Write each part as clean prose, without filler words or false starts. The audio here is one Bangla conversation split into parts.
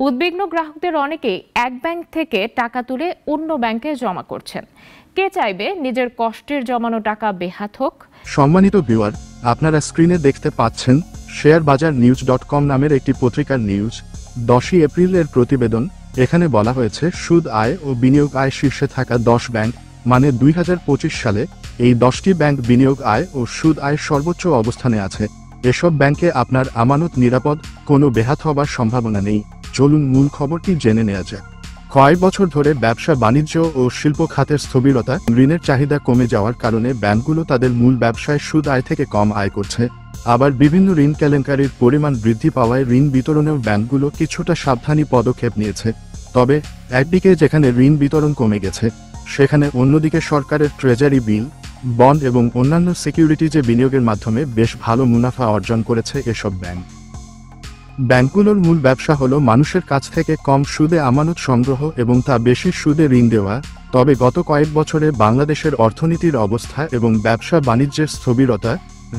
উদ্বিগ্ন গ্রাহকদের অনেকেই এক ব্যাংক থেকে টাকা তুলে অন্য ব্যাংকে জমা করছেন। কে চাইবে নিজের কষ্টের জমানো টাকা বেহাত হোক? সম্মানিত ভিউয়ার, আপনারা স্ক্রিনে দেখতে পাচ্ছেন শেয়ারবাজার-নিউজ.com নামের একটি পত্রিকার নিউজ। 10 এপ্রিলের প্রতিবেদন। এখানে বলা হয়েছে সুদ আয় ও বিনিয়োগ আয় শীর্ষে থাকা 10 ব্যাংক, মানে 2025 সালে এই 10টি ব্যাংক বিনিয়োগ আয় ও সুদ আয় সর্বোচ্চ অবস্থানে আছে। এসব ব্যাংকে আপনার আমানত নিরাপদ, কোনো বেহাত হবার সম্ভাবনা নেই। চলুন মূল খবরটি জেনে নেওয়া যাক। কয়েক বছর ধরে ব্যবসা বাণিজ্য ও শিল্প খাতের স্থবিরতা, ঋণের চাহিদা কমে যাওয়ার কারণে ব্যাংকগুলো তাদের মূল ব্যবসায় সুদ আয় থেকে কম আয় করছে। আবার বিভিন্ন ঋণ কেলেঙ্কারির পরিমাণ বৃদ্ধি পাওয়ায় ঋণ বিতরণেও ব্যাংকগুলো কিছুটা সাবধানী পদক্ষেপ নিয়েছে। তবে একদিকে যেখানে ঋণ বিতরণ কমে গেছে, সেখানে অন্যদিকে সরকারের ট্রেজারি বিল, বন্ড এবং অন্যান্য সিকিউরিটিজে বিনিয়োগের মাধ্যমে বেশ ভালো মুনাফা অর্জন করেছে এসব ব্যাংক। ব্যাংকগুলোর মূল ব্যবসা হলো মানুষের কাছ থেকে কম সুদে আমানত সংগ্রহ এবং তা বেশি সুদে ঋণ দেওয়া। তবে গত কয়েক বছরে বাংলাদেশের অর্থনীতির অবস্থা এবং ব্যবসা বাণিজ্যের স্থবিরতা,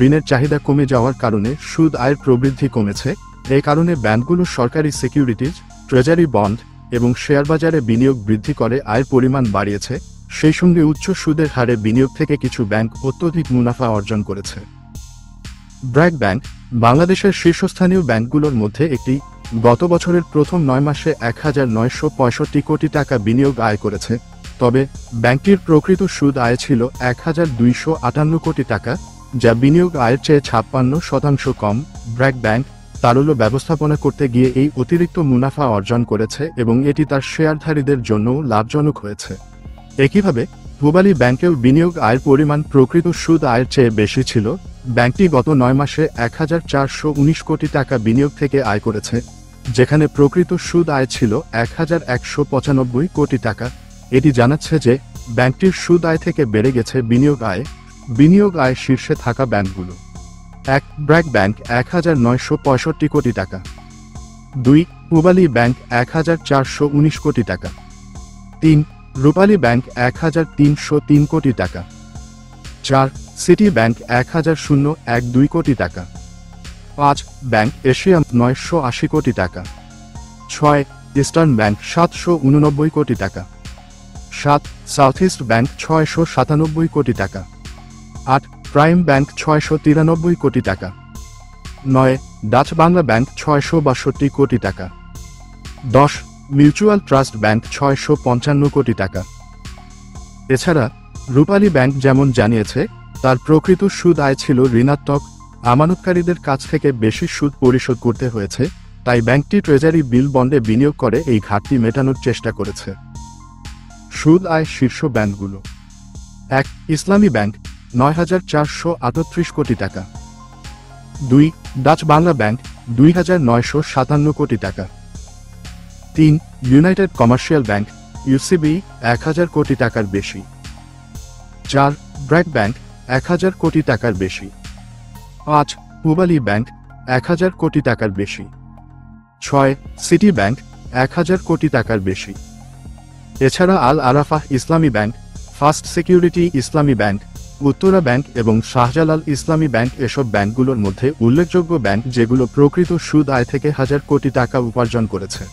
ঋণের চাহিদা কমে যাওয়ার কারণে সুদ আয়ের প্রবৃদ্ধি কমেছে। এই কারণে ব্যাংকগুলো সরকারি সিকিউরিটিজ, ট্রেজারি বন্ড এবং শেয়ারবাজারে বিনিয়োগ বৃদ্ধি করে আয়ের পরিমাণ বাড়িয়েছে। সেই সঙ্গে উচ্চ সুদের হারে বিনিয়োগ থেকে কিছু ব্যাংক অত্যধিক মুনাফা অর্জন করেছে। ব্র্যাক ব্যাংক বাংলাদেশের শীর্ষস্থানীয় ব্যাংকগুলোর মধ্যে একটি। গত বছরের প্রথম 9 মাসে 1965 কোটি টাকা বিনিয়োগ আয় করেছে। তবে ব্যাংকটির প্রকৃত সুদ আয় ছিল 1258 কোটি টাকা, যা বিনিয়োগ আয়ের চেয়ে 56% কম। ব্র্যাক ব্যাংক তারল্য ব্যবস্থাপনা করতে গিয়ে এই অতিরিক্ত মুনাফা অর্জন করেছে এবং এটি তার শেয়ারধারীদের জন্যও লাভজনক হয়েছে। একইভাবে পূবালী ব্যাংকেও বিনিয়োগ আয়ের পরিমাণ প্রকৃত সুদ আয়ের চেয়ে বেশি ছিল। ব্যাংকটি গত 9 মাসে 1419 কোটি টাকা বিনিয়োগ থেকে আয় করেছে, যেখানে প্রকৃত সুদ আয় ছিল 1195 কোটি টাকা। এটি জানাচ্ছে যে ব্যাংকটির সুদ আয় থেকে বেড়ে গেছে বিনিয়োগ আয়। বিনিয়োগ আয় শীর্ষে থাকা ব্যাংকগুলো: 1. ব্র্যাক ব্যাংক 1965 কোটি টাকা। 2. পূবালী ব্যাংক 1419 কোটি টাকা। 3. রূপালী ব্যাংক 1303 কোটি টাকা। 4. সিটি ব্যাংক 1012 কোটি টাকা। 5. ব্যাংক এশিয়া 980 কোটি টাকা। 6. ইস্টার্ন ব্যাংক 789 কোটি টাকা। 7. সাউথ ইস্ট ব্যাংক 697 কোটি টাকা। 8. প্রাইম ব্যাংক 693 কোটি টাকা। 9. ডাচ বাংলা ব্যাংক 662 কোটি টাকা। 10. মিউচুয়াল ট্রাস্ট ব্যাংক 655 কোটি টাকা। এছাড়া রূপালী ব্যাংক যেমন জানিয়েছে, তার প্রকৃত সুদ আয় ছিল ঋণাত্মক। আমানতকারীদের কাছ থেকে বেশি সুদ পরিশোধ করতে হয়েছে, তাই ব্যাংকটি ট্রেজারি বিল বন্ডে বিনিয়োগ করে এই ঘাটতি মেটানোর চেষ্টা করেছে। সুদ আয় শীর্ষ ব্যাংকগুলো: 1. ইসলামী ব্যাংক 9438 কোটি টাকা। 2. ডাচ বাংলা ব্যাংক 2957 কোটি টাকা। 3. ইউনাইটেড কমার্শিয়াল ব্যাংক ইউসিবি 1000 কোটি টাকার বেশি। 4. ব্র্যাক ব্যাংক 1000 কোটি টাকার বেশি। 5. পূবালী ব্যাংক 1000 কোটি টাকার বেশি। 6. সিটি ব্যাংক 1000 কোটি টাকার বেশি। এছাড়া Al Arafah Islami bank, first security ইসলামী ব্যাংক, উত্তরা ব্যাংক এবং শাহজালাল ইসলামী ব্যাংক এসব ব্যাংকগুলোর মধ্যে উল্লেখযোগ্য ব্যাংক যেগুলো প্রকৃত সুদ আয় থেকে 1000 কোটি টাকা উপার্জন করেছে।